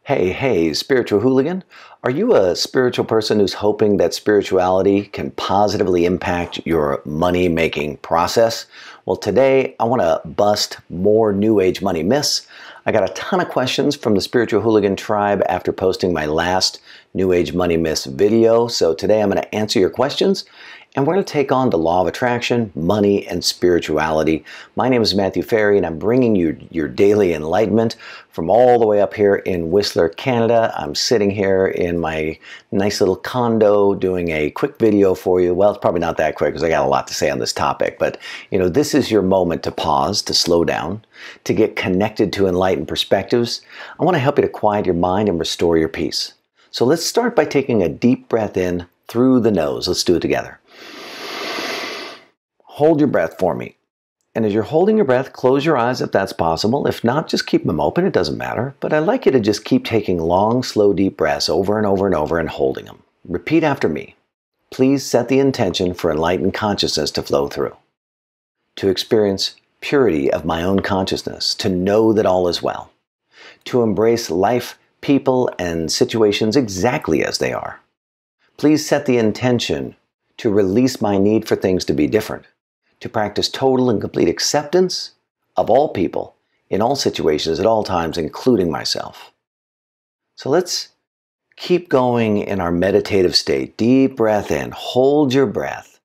Hey, spiritual hooligan. Are you a spiritual person who's hoping that spirituality can positively impact your money-making process? Well, today I want to bust more New Age money myths. I got a ton of questions from the Spiritual Hooligan tribe after posting my last New Age money myths video. So today I'm going to answer your questions, and we're going to take on the law of attraction, money, and spirituality. My name is Matthew Ferry, and I'm bringing you your daily enlightenment from all the way up here in Whistler, Canada. I'm sitting here in my nice little condo doing a quick video for you. Well, it's probably not that quick because I got a lot to say on this topic, but this is your moment to pause, to slow down, to get connected to enlightened perspectives. I want to help you to quiet your mind and restore your peace. So let's start by taking a deep breath in through the nose. Let's do it together. Hold your breath for me. And as you're holding your breath, close your eyes if that's possible. If not, just keep them open. It doesn't matter. But I'd like you to just keep taking long, slow, deep breaths over and over and over and holding them. Repeat after me. Please set the intention for enlightened consciousness to flow through. To experience purity of my own consciousness. To know that all is well. To embrace life, people, and situations exactly as they are. Please set the intention to release my need for things to be different. To practice total and complete acceptance of all people, in all situations, at all times, including myself. So let's keep going in our meditative state. Deep breath in, hold your breath.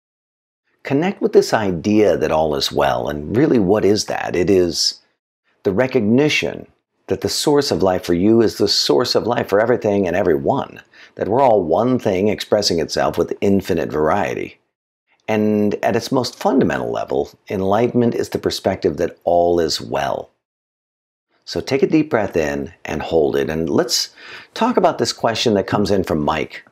Connect with this idea that all is well, and really what is that? It is the recognition that the source of life for you is the source of life for everything and everyone. That we're all one thing expressing itself with infinite variety. And at its most fundamental level, enlightenment is the perspective that all is well. So take a deep breath in and hold it. And let's talk about this question that comes in from Mike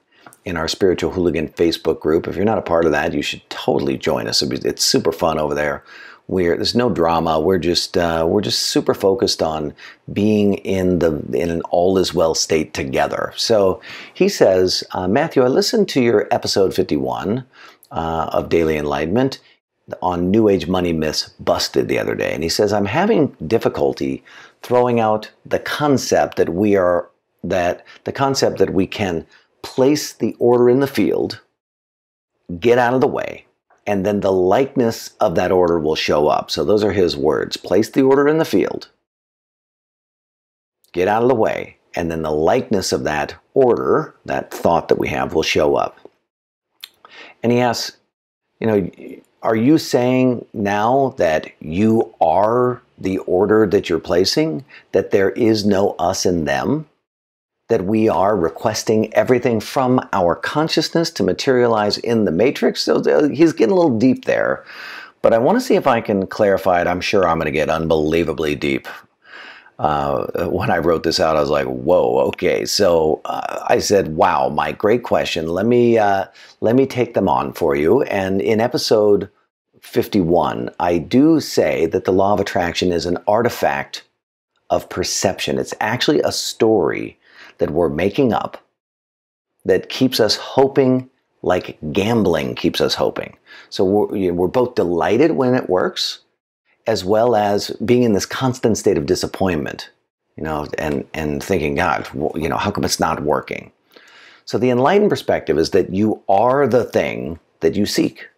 in our Spiritual Hooligan Facebook group. If you're not a part of that, you should totally join us. It's super fun over there. There's no drama. We're just super focused on being in an all is well state together. So he says, Matthew, I listened to your episode 51 of Daily Enlightenment on New Age money myths busted the other day, and he says I'm having difficulty throwing out the concept that we can place the order in the field, get out of the way, and then the likeness of that order will show up. So those are his words. Place the order in the field, get out of the way, and then the likeness of that order, that thought that we have, will show up. And he asks, are you saying now that you are the order that you're placing, that there is no us and them, that we are requesting everything from our consciousness to materialize in the matrix? So he's getting a little deep there, but I want to see if I can clarify it. I'm sure I'm going to get unbelievably deep. When I wrote this out, I was like, whoa, okay. So I said, wow, Mike, great question. Let me take them on for you. And in episode 51, I do say that the law of attraction is an artifact of perception. It's actually a story that we're making up that keeps us hoping, like gambling keeps us hoping. So we're both delighted when it works, as well as being in this constant state of disappointment, and thinking, God, how come it's not working? So the enlightened perspective is that you are the thing that you seek.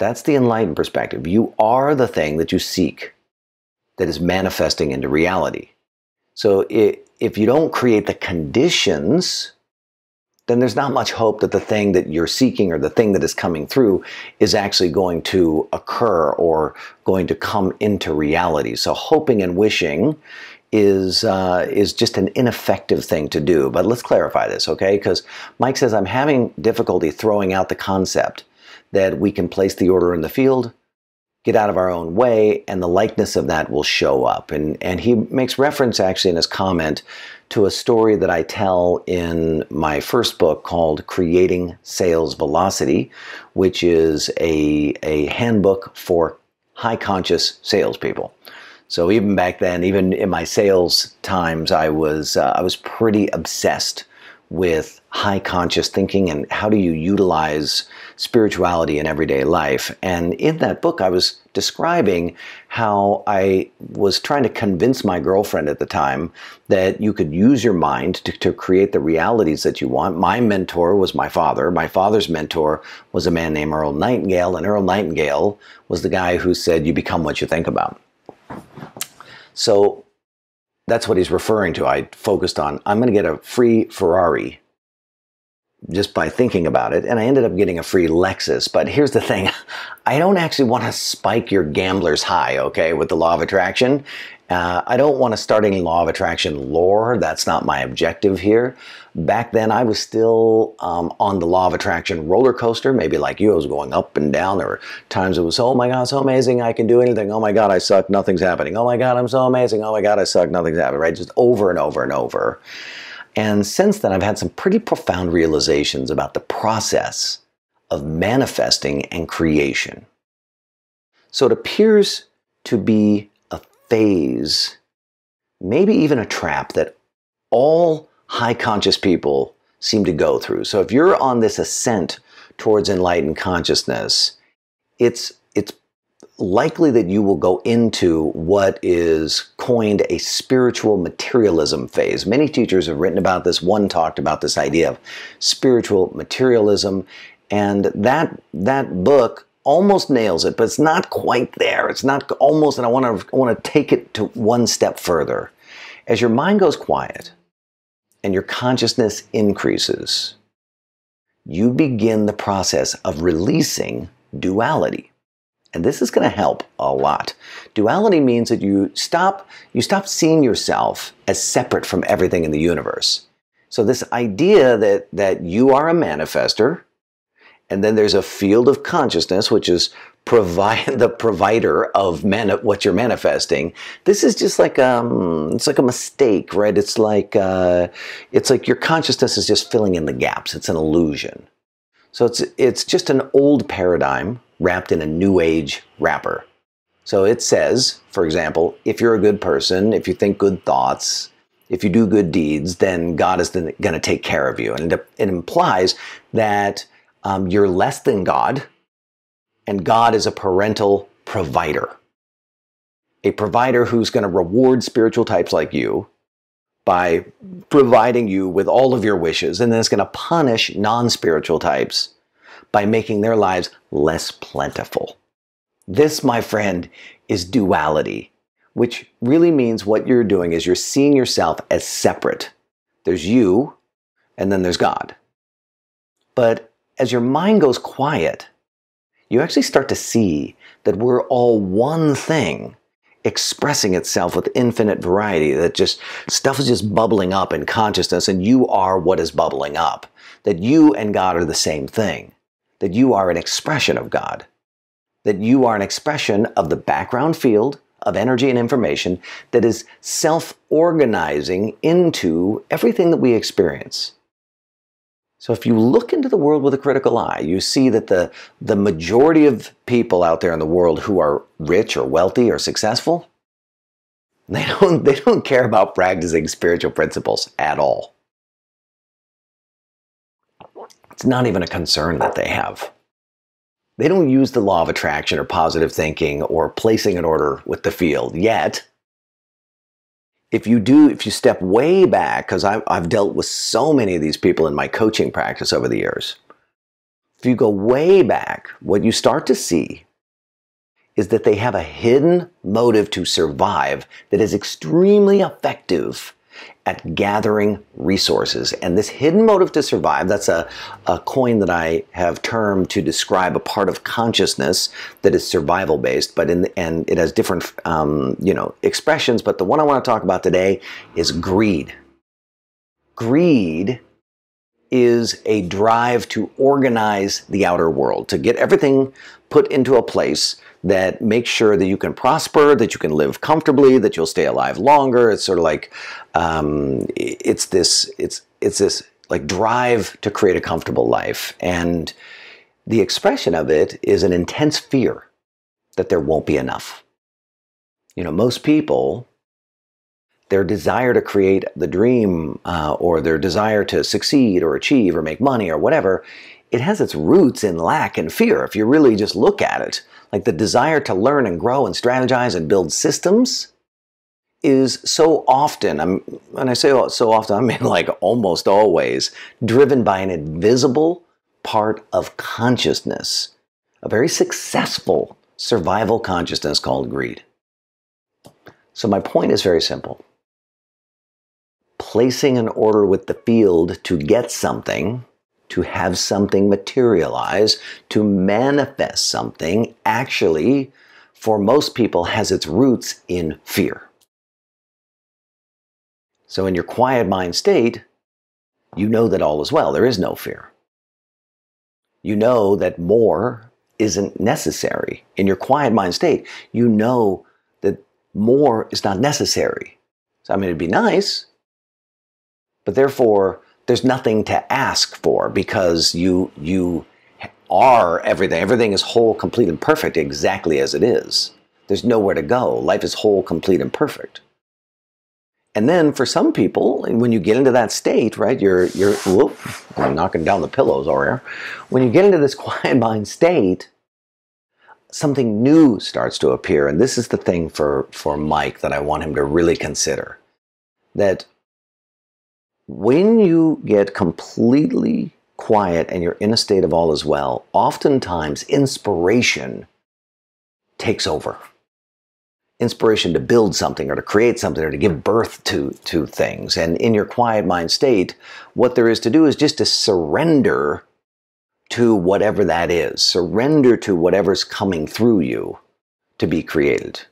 That's the enlightened perspective. You are the thing that you seek that is manifesting into reality. So if you don't create the conditions, then there's not much hope that the thing that you're seeking or the thing that is coming through is actually going to occur or going to come into reality. So hoping and wishing is just an ineffective thing to do. But let's clarify this, okay? Because Mike says, I'm having difficulty throwing out the concept that we can place the order in the field, get out of our own way, and the likeness of that will show up. And he makes reference actually in his comment to a story that I tell in my first book called Creating Sales Velocity, which is a handbook for high conscious salespeople. So even back then, even in my sales times, I was pretty obsessed with high conscious thinking and how do you utilize spirituality in everyday life. And in that book, I was describing how I was trying to convince my girlfriend at the time that you could use your mind to create the realities that you want. My mentor was my father. My father's mentor was a man named Earl Nightingale, and Earl Nightingale was the guy who said, you become what you think about. So that's what he's referring to. I focused on, I'm going to get a free Ferrari just by thinking about it. And I ended up getting a free Lexus. But here's the thing. I don't actually want to spike your gambler's high, okay, with the law of attraction. I don't want to start any law of attraction lore. That's not my objective here. Back then, I was still on the law of attraction roller coaster, maybe like you. I was going up and down. There were times it was, oh my God, so amazing, I can do anything. Oh my God, I suck, nothing's happening. Oh my God, I'm so amazing. Oh my God, I suck, nothing's happening, right? Just over and over and over. And since then, I've had some pretty profound realizations about the process of manifesting and creation. So it appears to be a phase, maybe even a trap that all high conscious people seem to go through. So if you're on this ascent towards enlightened consciousness, it's likely that you will go into what is coined a spiritual materialism phase. Many teachers have written about this. One talked about this idea of spiritual materialism, and that book almost nails it, but it's not quite there. It's not almost, and I want to take it to one step further. As your mind goes quiet and your consciousness increases, you begin the process of releasing duality. And this is going to help a lot. Duality means that you stop seeing yourself as separate from everything in the universe. So this idea that you are a manifester, and then there's a field of consciousness, which is the provider of what you're manifesting. This is just like it's like a mistake, right? It's like your consciousness is just filling in the gaps. It's an illusion. So it's just an old paradigm wrapped in a new age wrapper. So it says, for example, if you're a good person, if you think good thoughts, if you do good deeds, then God is going to take care of you. And it implies that you're less than God, and God is a parental provider. A provider who's going to reward spiritual types like you by providing you with all of your wishes, and then it's going to punish non-spiritual types by making their lives less plentiful. This, my friend, is duality, which really means what you're doing is you're seeing yourself as separate. There's you, and then there's God. But as your mind goes quiet, you actually start to see that we're all one thing expressing itself with infinite variety, that just stuff is just bubbling up in consciousness, and you are what is bubbling up. That you and God are the same thing. That you are an expression of God. That you are an expression of the background field of energy and information that is self-organizing into everything that we experience. So if you look into the world with a critical eye, you see that the majority of people out there in the world who are rich or wealthy or successful, they don't care about practicing spiritual principles at all. It's not even a concern that they have. They don't use the law of attraction or positive thinking or placing an order with the field yet. If you step way back, because I've dealt with so many of these people in my coaching practice over the years. If you go way back, what you start to see is that they have a hidden motive to survive that is extremely effective at gathering resources. And this hidden motive to survive, that's a coin that I have termed to describe a part of consciousness that is survival based, and it has different expressions, but the one I want to talk about today is greed. Greed is a drive to organize the outer world, to get everything put into a place that makes sure that you can prosper, that you can live comfortably, that you'll stay alive longer. It's sort of like it's this like drive to create a comfortable life, and the expression of it is an intense fear that there won't be enough. Most people their desire to create the dream or their desire to succeed or achieve or make money or whatever, it has its roots in lack and fear. If you really just look at it, like the desire to learn and grow and strategize and build systems is so often, when I say so often, I mean like almost always, driven by an invisible part of consciousness, a very successful survival consciousness called greed. So my point is very simple. Placing an order with the field to get something, to have something materialize, to manifest something, actually, for most people, has its roots in fear. So in your quiet mind state, you know that all is well. There is no fear. You know that more isn't necessary. In your quiet mind state, you know that more is not necessary. So I mean, it'd be nice, but therefore, there's nothing to ask for because you are everything. Everything is whole, complete, and perfect exactly as it is. There's nowhere to go. Life is whole, complete, and perfect. And then for some people, when you get into that state, right, whoop, I'm knocking down the pillows over here. When you get into this quiet mind state, something new starts to appear. And this is the thing for Mike that I want him to really consider. That when you get completely quiet and you're in a state of all is well, oftentimes inspiration takes over. Inspiration to build something or to create something or to give birth to things. And in your quiet mind state, what there is to do is just to surrender to whatever that is. Surrender to whatever's coming through you to be created.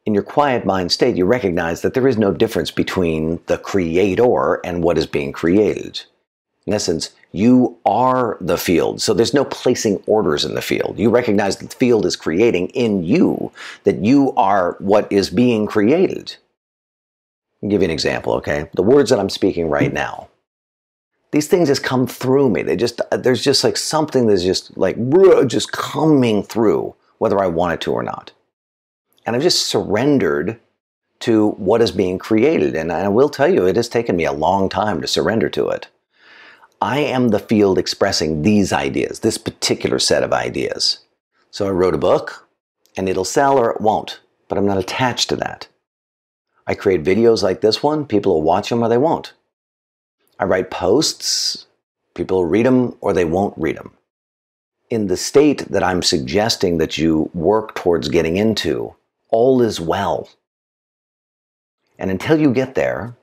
In your quiet mind state, you recognize that there is no difference between the creator and what is being created. In essence, you are the field. So there's no placing orders in the field. You recognize that the field is creating in you, that you are what is being created. I'll give you an example, okay? The words that I'm speaking right now, these things just come through me. There's just like something that's just coming through, whether I want it to or not. And I've just surrendered to what is being created. And I will tell you, it has taken me a long time to surrender to it. I am the field expressing these ideas, this particular set of ideas. So I wrote a book, and it'll sell or it won't, but I'm not attached to that. I create videos like this one, people will watch them or they won't. I write posts, people will read them or they won't read them. In the state that I'm suggesting that you work towards getting into, all is well. And until you get there,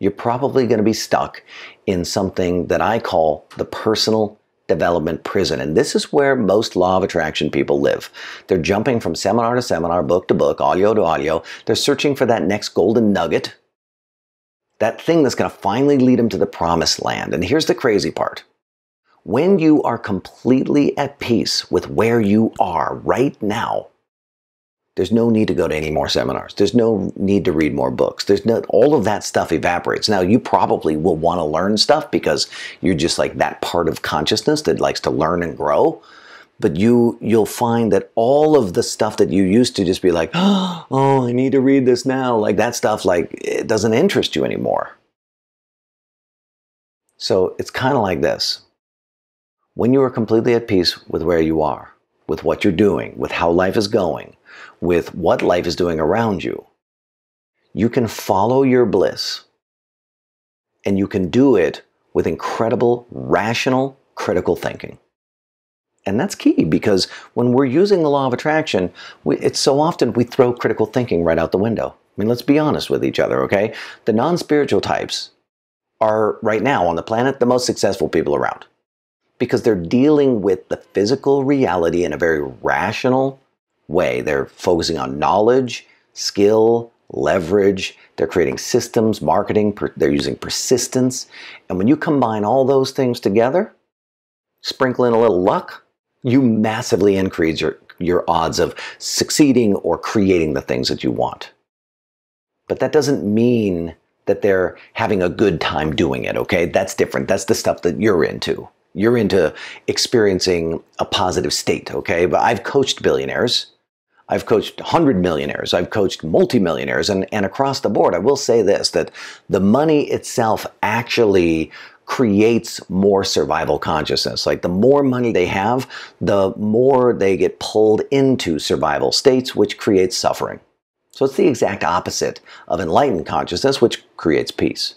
you're probably going to be stuck in something that I call the personal development prison. And this is where most law of attraction people live. They're jumping from seminar to seminar, book to book, audio to audio. They're searching for that next golden nugget, that thing that's going to finally lead them to the promised land. And here's the crazy part. When you are completely at peace with where you are right now, there's no need to go to any more seminars. There's no need to read more books. All of that stuff evaporates. Now, you probably will want to learn stuff because you're just like that part of consciousness that likes to learn and grow. But you'll find that all of the stuff that you used to just be like, oh, I need to read this now. Like that stuff, like it doesn't interest you anymore. So it's kind of like this. When you are completely at peace with where you are, with what you're doing, with how life is going, with what life is doing around you, you can follow your bliss. And you can do it with incredible, rational, critical thinking. And that's key because when we're using the law of attraction, it's so often we throw critical thinking right out the window. I mean, let's be honest with each other, okay? The non-spiritual types are right now on the planet the most successful people around because they're dealing with the physical reality in a very rational way. They're focusing on knowledge, skill, leverage. They're creating systems, marketing. They're using persistence. And when you combine all those things together, sprinkle in a little luck, you massively increase your odds of succeeding or creating the things that you want. But that doesn't mean that they're having a good time doing it, okay? That's different. That's the stuff that you're into. You're into experiencing a positive state, okay? But I've coached billionaires. I've coached 100 millionaires. I've coached multimillionaires. And across the board, I will say this, that the money itself actually creates more survival consciousness. Like the more money they have, the more they get pulled into survival states, which creates suffering. So it's the exact opposite of enlightened consciousness, which creates peace.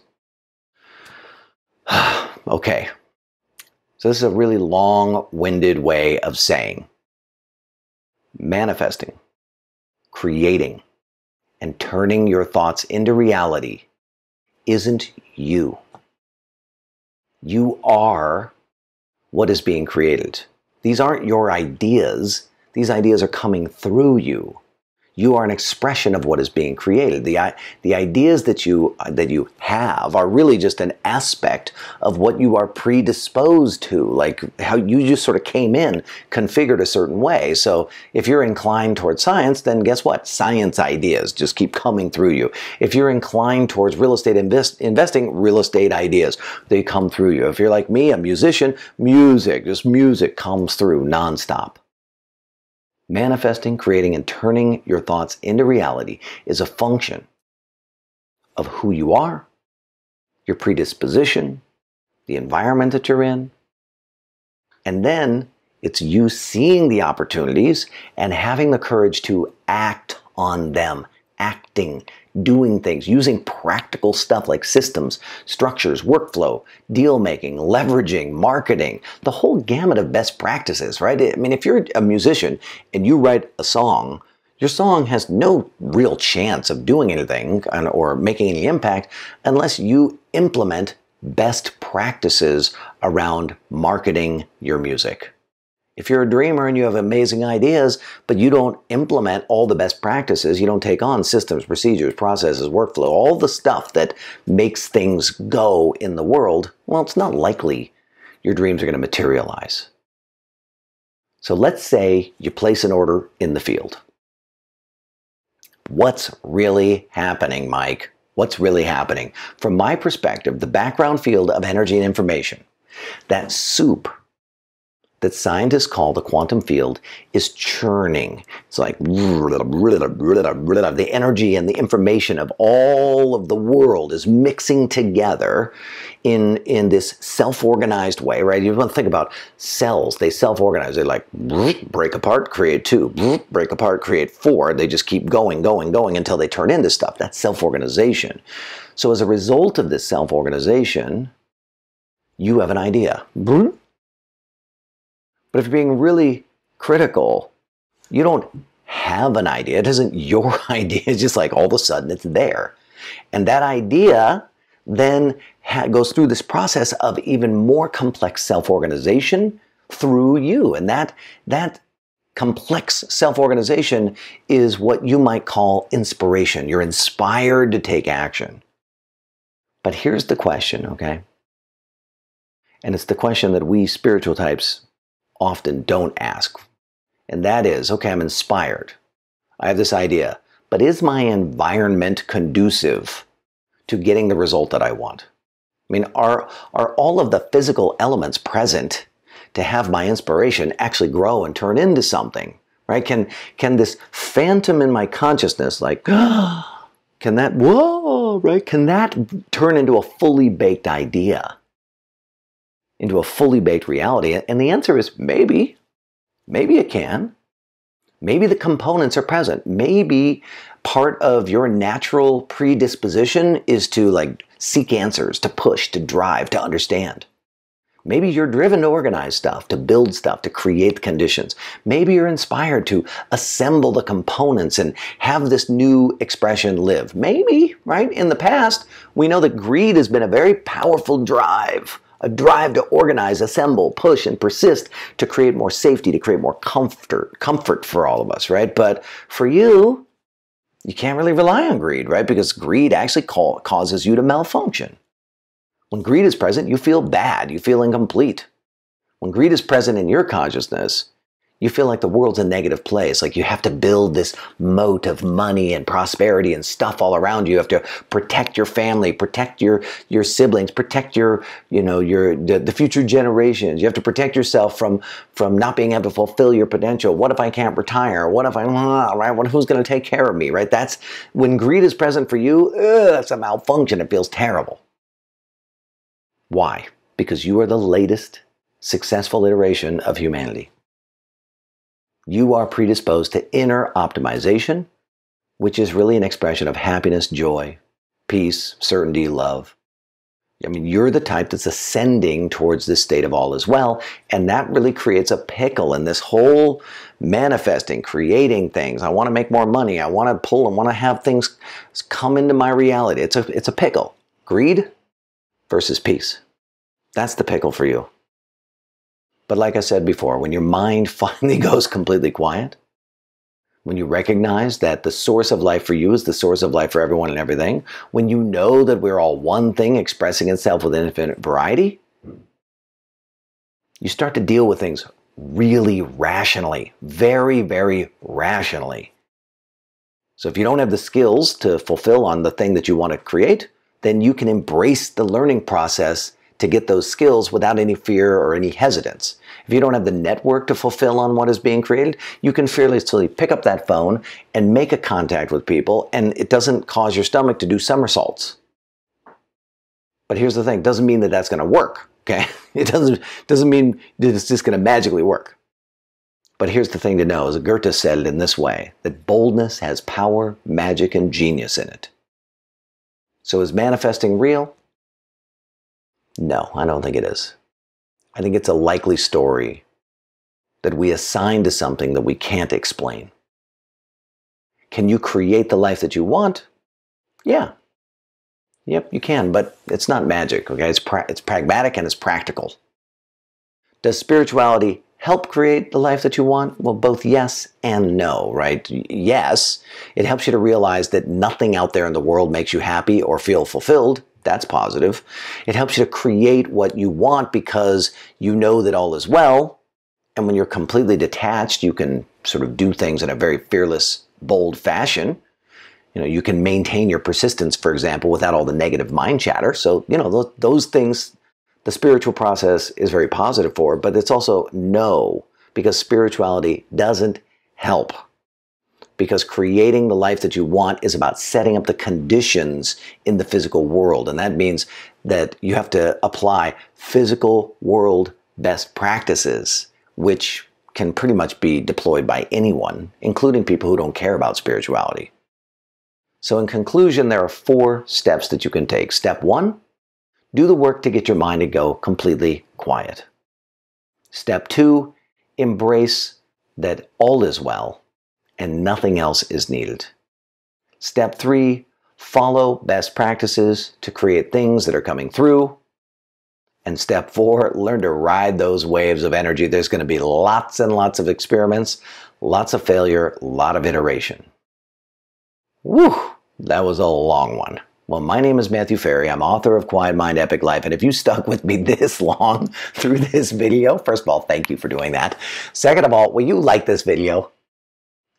Okay. So this is a really long-winded way of saying manifesting, creating, and turning your thoughts into reality isn't you. You are what is being created. These aren't your ideas. These ideas are coming through you. You are an expression of what is being created. The ideas that you have are really just an aspect of what you are predisposed to, like how you just sort of came in configured a certain way. So if you're inclined towards science, then guess what? Science ideas just keep coming through you. If you're inclined towards real estate investing, real estate ideas, they come through you. If you're like me, a musician, music comes through nonstop. Manifesting, creating, and turning your thoughts into reality is a function of who you are, your predisposition, the environment that you're in, and then it's you seeing the opportunities and having the courage to act on them, acting, doing things, using practical stuff like systems, structures, workflow, deal making, leveraging, marketing, the whole gamut of best practices, right? I mean, if you're a musician and you write a song, your song has no real chance of doing anything or making any impact unless you implement best practices around marketing your music. If you're a dreamer and you have amazing ideas, but you don't implement all the best practices, you don't take on systems, procedures, processes, workflow, all the stuff that makes things go in the world, well, it's not likely your dreams are going to materialize. So let's say you place an order in the field. What's really happening, Mike? What's really happening? From my perspective, the background field of energy and information, that soup that scientists call the quantum field, is churning. It's like the energy and the information of all of the world is mixing together in this self-organized way, right? You want to think about cells. They self-organize. They like break apart, create 2, break apart, create 4. They just keep going until they turn into stuff. That's self-organization. So as a result of this self-organization, you have an idea. But if you're being really critical, you don't have an idea. It isn't your idea. It's just like all of a sudden it's there. And that idea then goes through this process of even more complex self-organization through you. And that complex self-organization is what you might call inspiration. You're inspired to take action. But here's the question, okay? And it's the question that we spiritual types often don't ask. And that is, okay, I'm inspired. I have this idea, but is my environment conducive to getting the result that I want? I mean, are all of the physical elements present to have my inspiration actually grow and turn into something, right? Can this phantom in my consciousness, like, can that turn into a fully baked idea? Into a fully baked reality? And the answer is maybe. Maybe it can. Maybe the components are present. Maybe part of your natural predisposition is to like seek answers, to push, to drive, to understand. Maybe you're driven to organize stuff, to build stuff, to create conditions. Maybe you're inspired to assemble the components and have this new expression live. Maybe, right? In the past, we know that greed has been a very powerful drive. A drive to organize, assemble, push, and persist to create more safety, to create more comfort for all of us, right? But for you, you can't really rely on greed, right? Because greed actually causes you to malfunction. When greed is present, you feel bad, you feel incomplete. When greed is present in your consciousness, You feel like the world's a negative place, like you have to build this moat of money and prosperity and stuff all around you. You have to protect your family, protect your siblings, protect the future generations. You have to protect yourself from not being able to fulfill your potential. What if I can't retire? What if right? Who's going to take care of me, right? That's when greed is present for you. It's a malfunction. It feels terrible. Why? Because you are the latest successful iteration of humanity. You are predisposed to inner optimization, which is really an expression of happiness, joy, peace, certainty, love. I mean, you're the type that's ascending towards this state of all is well, and that really creates a pickle in this whole manifesting, creating things. I want to make more money. I want to have things come into my reality. It's a pickle. Greed versus peace. That's the pickle for you. But like I said before, when your mind finally goes completely quiet, when you recognize that the source of life for you is the source of life for everyone and everything, when you know that we're all one thing expressing itself with infinite variety, you start to deal with things really rationally, very, very rationally. So if you don't have the skills to fulfill on the thing that you want to create, then you can embrace the learning process to get those skills without any fear or any hesitance. If you don't have the network to fulfill on what is being created, you can fearlessly pick up that phone and make a contact with people, and it doesn't cause your stomach to do somersaults. But here's the thing, it doesn't mean that that's going to work, okay? It doesn't mean that it's just going to magically work. But here's the thing to know, as Goethe said it in this way, that boldness has power, magic, and genius in it. So is manifesting real? No, I don't think it is. I think it's a likely story that we assign to something that we can't explain. Can you create the life that you want? Yeah. Yep, you can, but it's not magic, okay? It's pragmatic and it's practical. Does spirituality help create the life that you want? Well, both yes and no, right? Yes, it helps you to realize that nothing out there in the world makes you happy or feel fulfilled. That's positive. It helps you to create what you want because you know that all is well. And when you're completely detached, you can sort of do things in a very fearless, bold fashion. You can maintain your persistence, for example, without all the negative mind chatter. So, those things, the spiritual process is very positive for, but it's also no, because spirituality doesn't help. Because creating the life that you want is about setting up the conditions in the physical world. And that means that you have to apply physical world best practices, which can pretty much be deployed by anyone, including people who don't care about spirituality. So in conclusion, there are 4 steps that you can take. Step 1, do the work to get your mind to go completely quiet. Step 2, embrace that all is well and nothing else is needed. Step 3, follow best practices to create things that are coming through. And step 4, learn to ride those waves of energy. There's going to be lots and lots of experiments, lots of failure, a lot of iteration. Whew, that was a long one. Well, my name is Matthew Ferry. I'm author of Quiet Mind, Epic Life. And if you stuck with me this long through this video, first of all, thank you for doing that. Second of all, will you like this video?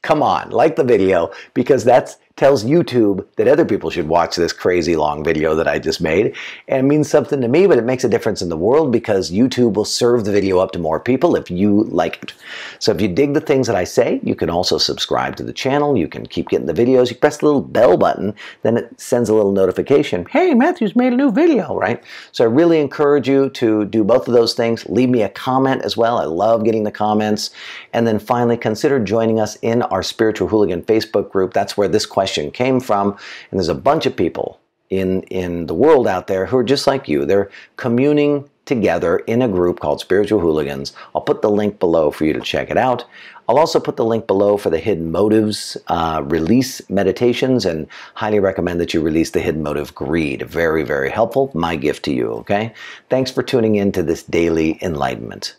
Come on, like the video, because that tells YouTube that other people should watch this crazy long video that I just made. And it means something to me, but it makes a difference in the world because YouTube will serve the video up to more people if you like it. So if you dig the things that I say, you can also subscribe to the channel. You can keep getting the videos. You press the little bell button, then it sends a little notification. Hey, Matthew's made a new video, right? So I really encourage you to do both of those things. Leave me a comment as well. I love getting the comments. And then finally, consider joining us in our Spiritual Hooligan Facebook group. That's where this question came from, and there's a bunch of people in the world out there who are just like you. They're communing together in a group called Spiritual Hooligans. I'll put the link below for you to check it out. I'll also put the link below for the Hidden Motives release meditations, and highly recommend that you release the hidden motive greed. Very, very helpful. My gift to you, okay? Thanks for tuning in to this daily enlightenment.